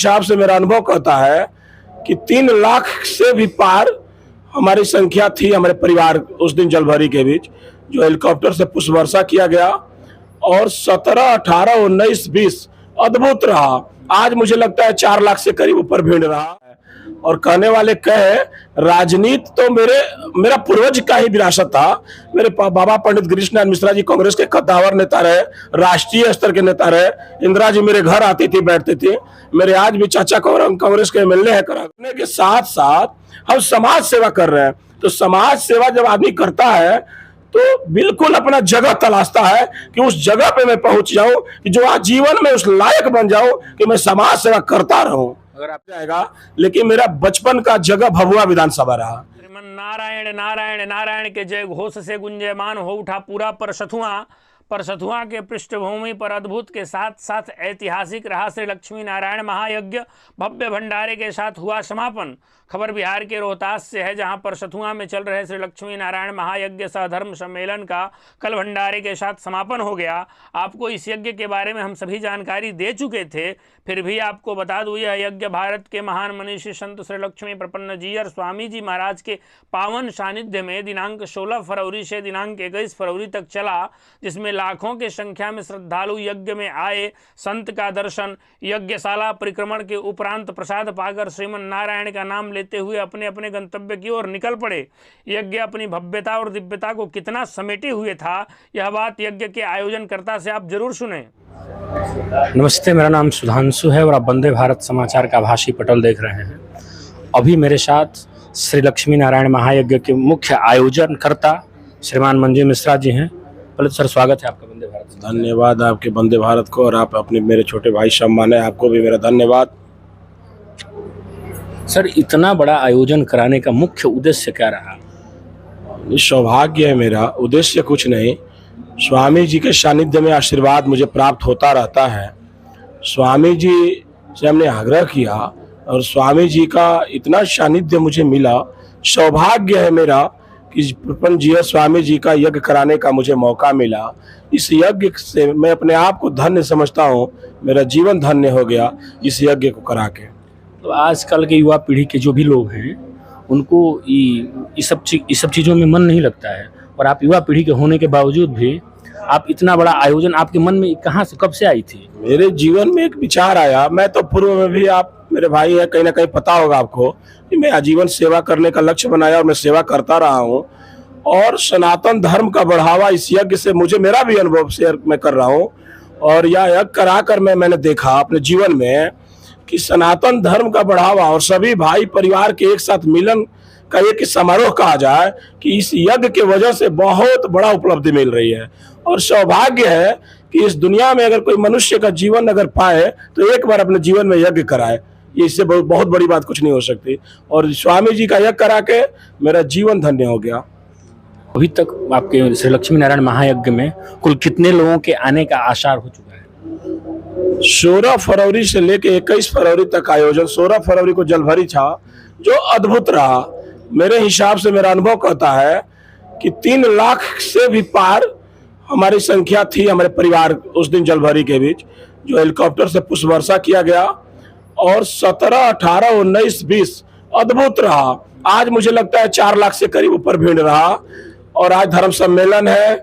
हिसाब से मेरा अनुभव कहता है कि 3 लाख से भी पार हमारी संख्या थी हमारे परिवार उस दिन जलभरी के बीच, जो हेलीकॉप्टर से पुष्प वर्षा किया गया। और 17, 18, 19, 20 अद्भुत रहा। आज मुझे लगता है 4 लाख से करीब ऊपर भीड़ रहा है। और कहने वाले कहे राजनीति तो मेरा पूर्वज का ही विरासत था। मेरे बाबा पंडित गिरीश नारायण मिश्रा जी कांग्रेस के कद्दावर नेता रहे, राष्ट्रीय स्तर के नेता रहे। इंदिरा जी मेरे घर आती थी, बैठती थी। मेरे आज भी चाचा कांग्रेस के एमएलए है। करने के साथ साथ हम समाज सेवा कर रहे हैं। तो समाज सेवा जब आदमी करता है तो बिल्कुल अपना जगह तलाशता है कि उस जगह पे मैं पहुंच जाऊं, कि जो आज जीवन में उस लायक बन जाऊं कि मैं समाज सेवा करता रहूं। अगर आप जाएगा, लेकिन मेरा बचपन का जगह भभुआ विधानसभा रहा। श्रीमन नारायण नारायण नारायण के जय घोष से गुंजयमान हो उठा पूरा परसथुआ के पृष्ठभूमि पर अद्भुत के साथ साथ ऐतिहासिक रहा श्री लक्ष्मी नारायण महायज्ञ। भव्य भंडारे के साथ हुआ समापन। खबर बिहार के रोहतास से है, जहां परसथुआ में चल रहे श्री लक्ष्मी नारायण महायज्ञ सहधर्म सम्मेलन का कल भंडारे के साथ समापन हो गया। आपको इस यज्ञ के बारे में हम सभी जानकारी दे चुके थे, फिर भी आपको बता दूं, यह यज्ञ भारत के महान मनीषी संत श्री लक्ष्मी प्रपन्न जी और स्वामी जी महाराज के पावन सानिध्य में दिनांक 16 फरवरी से दिनांक 21 फरवरी तक चला, जिसमें लाखों की संख्या में श्रद्धालु यज्ञ में आए, संत का दर्शन, यज्ञशाला परिक्रमण के उपरांत प्रसाद पाकर श्रीमन नारायण का नाम लेते हुए अपने अपने गंतव्य की ओर निकल पड़े। यज्ञ अपनी भव्यता और दिव्यता को कितना समेटे हुए था, यह बात यज्ञ के आयोजनकर्ता से आप जरूर सुने। नमस्ते, मेरा नाम सुधांशु है और आप वंदे भारत समाचार का आभासी पटल देख रहे हैं। अभी मेरे साथ श्री लक्ष्मी नारायण महायज्ञ के मुख्य आयोजनकर्ता श्रीमान मंजू मिश्रा जी हैं। पहले सर स्वागत है आपका वंदे भारत। धन्यवाद आपके वंदे भारत को, और आप अपने मेरे छोटे भाई सम्मान है, आपको भी मेरा धन्यवाद। सर, इतना बड़ा आयोजन कराने का मुख्य उद्देश्य क्या रहा? सौभाग्य है मेरा, उद्देश्य कुछ नहीं। स्वामी जी के सानिध्य में आशीर्वाद मुझे प्राप्त होता रहता है। स्वामी जी से हमने आग्रह किया और स्वामी जी का इतना सानिध्य मुझे मिला। सौभाग्य है मेरा कि प्रपन्न जी स्वामी जी का यज्ञ कराने का मुझे मौका मिला। इस यज्ञ से मैं अपने आप को धन्य समझता हूँ। मेरा जीवन धन्य हो गया इस यज्ञ को करा के। तो आजकल के युवा पीढ़ी के जो भी लोग हैं, उनको इस सब चीज़ों में मन नहीं लगता है, और आप युवा पीढ़ी के होने के बावजूद भी आप इतना बड़ा आयोजन, आपके मन में कहाँ से, कब से आई थी? मेरे जीवन में एक विचार आया। मैं तो पूर्व में भी, आप मेरे भाई हैं, कहीं ना कहीं पता होगा आपको कि मैं आजीवन सेवा करने का लक्ष्य बनाया और मैं सेवा करता रहा हूँ। और सनातन धर्म का बढ़ावा इस यज्ञ से मुझे, मेरा भी अनुभव शेयर मैं कर रहा हूँ। और यह यज्ञ करा कर मैंने देखा अपने जीवन में कि सनातन धर्म का बढ़ावा और सभी भाई परिवार के एक साथ मिलन का एक समारोह कहा जाए, कि इस यज्ञ के वजह से बहुत बड़ा उपलब्धि मिल रही है। और सौभाग्य है कि इस दुनिया में अगर कोई मनुष्य का जीवन अगर पाए तो एक बार अपने जीवन में यज्ञ कराए। ये इससे बहुत बड़ी बात कुछ नहीं हो सकती। और स्वामी जी का यज्ञ करा के मेरा जीवन धन्य हो गया। अभी तक आपके श्री लक्ष्मी नारायण महायज्ञ में कुल कितने लोगों के आने का आसार हो चुका है? 16 फरवरी से लेके 21 फरवरी तक आयोजन। 16 फरवरी को जलभरी था, जो अद्भुत रहा। मेरे हिसाब से मेरा अनुभव कहता है कि 3 लाख से भी पार हमारी संख्या थी हमारे परिवार उस दिन जलभरी के बीच, जो हेलीकॉप्टर से पुष्प वर्षा किया गया। और 17, 18, 19, 20 अद्भुत रहा। आज मुझे लगता है 4 लाख से करीब ऊपर भीड़ रहा। और आज धर्म सम्मेलन है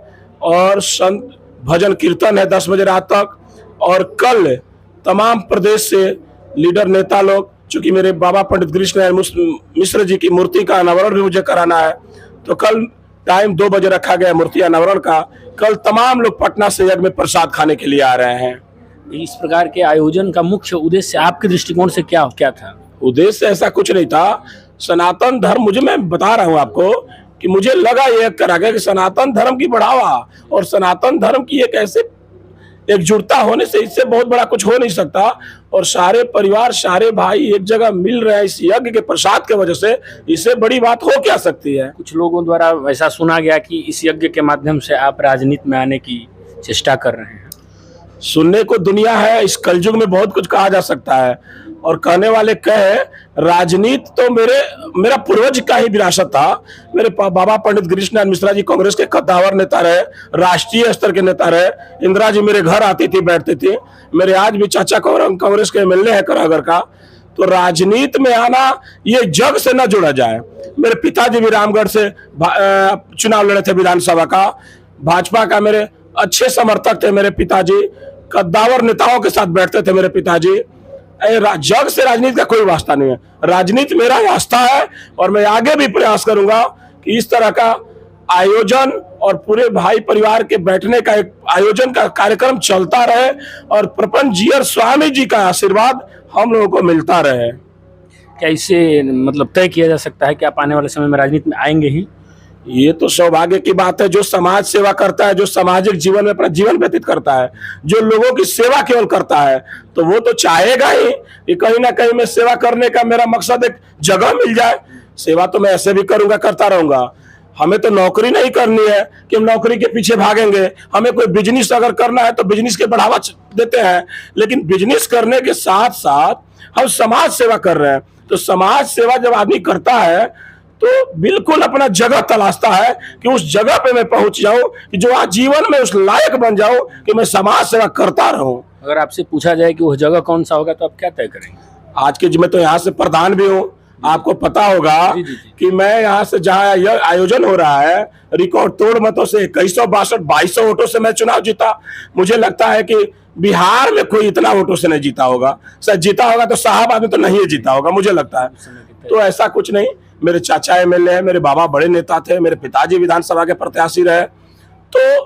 और संत भजन कीर्तन है 10 बजे रात तक। और कल तमाम प्रदेश से लीडर नेता लोग, चूंकि मेरे बाबा पंडित गिरीश नारायण मिश्र जी की मूर्ति का अनावरण भी मुझे कराना है, तो कल टाइम 2 बजे रखा गया मूर्ति अनावरण का। कल तमाम लोग पटना से यज्ञ में प्रसाद खाने के लिए आ रहे हैं। इस प्रकार के आयोजन का मुख्य उद्देश्य आपके दृष्टिकोण से क्या था? उद्देश्य ऐसा कुछ नहीं था। सनातन धर्म, मैं बता रहा हूँ आपको कि मुझे लगा ये करा गया कि सनातन धर्म की बढ़ावा और सनातन धर्म की एक ऐसे एकजुटता होने से इससे बहुत बड़ा कुछ हो नहीं सकता। और सारे परिवार, सारे भाई एक जगह मिल रहे हैं इस यज्ञ के प्रसाद के वजह से, इससे बड़ी बात हो क्या सकती है? कुछ लोगों द्वारा ऐसा सुना गया कि इस यज्ञ के माध्यम से आप राजनीति में आने की चेष्टा कर रहे हैं। सुनने को दुनिया है, इस कलयुग में बहुत कुछ कहा जा सकता है, और कहने वाले कहे राजनीति तो मेरा पूर्वज का ही विरासत था। मेरे बाबा पंडित गिरीश नारायण मिश्रा जी कांग्रेस के कद्दावर नेता रहे, राष्ट्रीय स्तर के नेता रहे। इंदिरा जी मेरे घर आती थी, बैठती थी। मेरे आज भी चाचा कांग्रेस के एमएलए है करागर का। तो राजनीति में आना ये जग से न जोड़ा जाए। मेरे पिताजी भी रामगढ़ से चुनाव लड़े थे विधानसभा का, भाजपा का मेरे अच्छे समर्थक थे। मेरे पिताजी कद्दावर नेताओं के साथ बैठते थे मेरे पिताजी। जग से राजनीति का कोई वास्ता नहीं है, राजनीति मेरा वास्ता है, और मैं आगे भी प्रयास करूंगा कि इस तरह का आयोजन और पूरे भाई परिवार के बैठने का एक आयोजन का कार्यक्रम चलता रहे, और प्रपंच जीयर स्वामी जी का आशीर्वाद हम लोगों को मिलता रहे। क्या इससे मतलब तय किया जा सकता है कि आप आने वाले समय में राजनीति में आएंगे ही? ये तो सौभाग्य की बात है। जो समाज सेवा करता है, जो सामाजिक जीवन में अपना जीवन व्यतीत करता है, जो लोगों की सेवा केवल करता है, तो वो तो चाहेगा ही कि कहीं ना कहीं मैं सेवा करने का मेरा मकसद एक जगह मिल जाए। सेवा तो मैं ऐसे भी करूंगा, करता रहूंगा। हमें तो नौकरी नहीं करनी है कि हम नौकरी के पीछे भागेंगे। हमें कोई बिजनेस अगर करना है तो बिजनेस के बढ़ावा देते हैं, लेकिन बिजनेस करने के साथ साथ हम समाज सेवा कर रहे हैं। तो समाज सेवा जब आदमी करता है तो बिल्कुल अपना जगह तलाशता है कि उस जगह पे मैं पहुंच जाऊं, कि जो आज जीवन में उस लायक बन जाऊं कि मैं समाज सेवा करता रहूं। अगर आपसे पूछा जाए कि वह जगह कौन सा होगा तो आप क्या तय करेंगे? आज के मैं तो यहाँ से प्रधान भी हूँ। आपको पता होगा कि मैं यहाँ से जहाँ यह आयोजन हो रहा है, रिकॉर्ड तोड़ मतों से 2162 वोटों से मैं चुनाव जीता। मुझे लगता है कि बिहार में कोई इतना वोटों से नहीं जीता होगा। शायद जीता होगा तो साहब आदमी तो नहीं जीता होगा, मुझे लगता है। तो ऐसा कुछ नहीं। मेरे चाचा एमएलए है, मेरे बाबा बड़े नेता थे, मेरे पिताजी विधानसभा के प्रत्याशी रहे। तो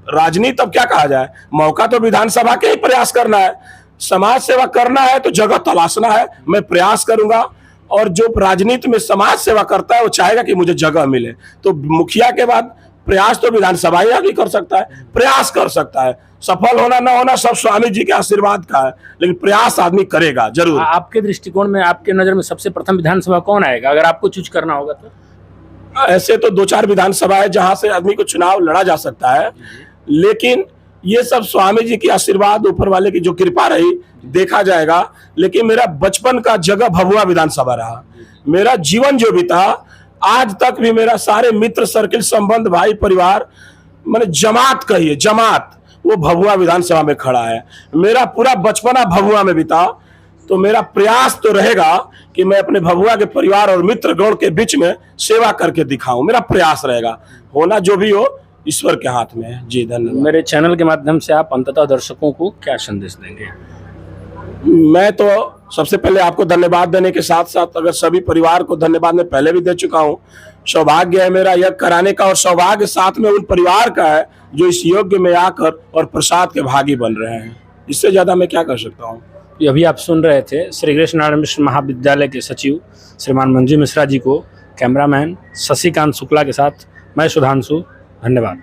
राजनीति अब क्या कहा जाए, मौका तो विधानसभा के ही प्रयास करना है। समाज सेवा करना है तो जगह तलाशना है। मैं प्रयास करूंगा, और जो राजनीति में समाज सेवा करता है वो चाहेगा कि मुझे जगह मिले। तो मुखिया के बाद प्रयास तो विधानसभा ही आदमी कर सकता है, प्रयास कर सकता है। सफल होना ना होना सब स्वामी जी के आशीर्वाद का है, लेकिन प्रयास आदमी करेगा जरूर। आपके दृष्टिकोण में, आपके नजर में सबसे प्रथम विधानसभा कौन आएगा अगर आपको चूज करना होगा तो? ऐसे तो 2-4 विधानसभा है जहां से आदमी को चुनाव लड़ा जा सकता है, लेकिन ये सब स्वामी जी की आशीर्वाद, ऊपर वाले की जो कृपा रही, देखा जाएगा। लेकिन मेरा बचपन का जगह भभुआ विधानसभा रहा। मेरा जीवन जो भी था, आज तक भी मेरा सारे मित्र सर्किल, संबंध, भाई परिवार, मैंने जमात कही, जमात वो भभुआ विधानसभा में खड़ा है। मेरा पूरा बचपना भभुआ में बीता। तो मेरा प्रयास तो रहेगा कि मैं अपने भभुआ के परिवार और मित्र गण के बीच में सेवा करके दिखाऊं। मेरा प्रयास रहेगा, होना जो भी हो ईश्वर के हाथ में है। जी धन्यवाद। मेरे चैनल के माध्यम से आप अंततः दर्शकों को क्या संदेश देंगे? मैं तो सबसे पहले आपको धन्यवाद देने के साथ साथ अगर सभी परिवार को धन्यवाद मैं पहले भी दे चुका हूँ। सौभाग्य है मेरा यज्ञ कराने का, और सौभाग्य साथ में उन परिवार का है जो इस यज्ञ में आकर और प्रसाद के भागी बन रहे हैं। इससे ज्यादा मैं क्या कर सकता हूँ। अभी आप सुन रहे थे श्री कृष्ण नारायण मिश्र महाविद्यालय के सचिव श्रीमान मंजू मिश्रा जी को। कैमरामैन शशिकांत शुक्ला के साथ मैं सुधांशु। धन्यवाद।